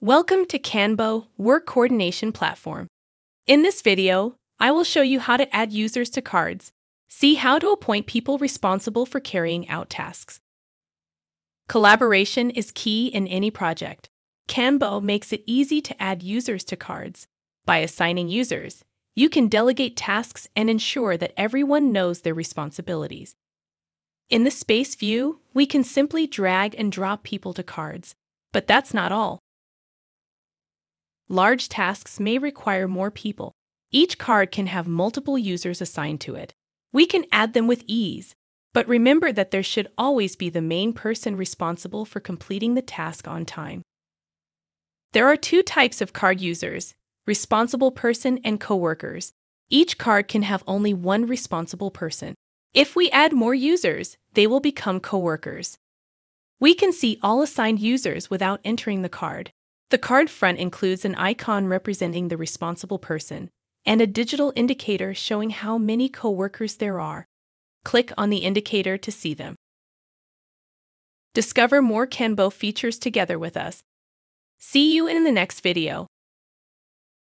Welcome to KanBo Work Coordination Platform. In this video, I will show you how to add users to cards, see how to appoint people responsible for carrying out tasks. Collaboration is key in any project. KanBo makes it easy to add users to cards. By assigning users, you can delegate tasks and ensure that everyone knows their responsibilities. In the Space view, we can simply drag and drop people to cards, but that's not all. Large tasks may require more people. Each card can have multiple users assigned to it. We can add them with ease, but remember that there should always be the main person responsible for completing the task on time. There are two types of card users: responsible person and coworkers. Each card can have only one responsible person. If we add more users, they will become coworkers. We can see all assigned users without entering the card. The card front includes an icon representing the responsible person and a digital indicator showing how many coworkers there are. Click on the indicator to see them. Discover more KanBo features together with us. See you in the next video.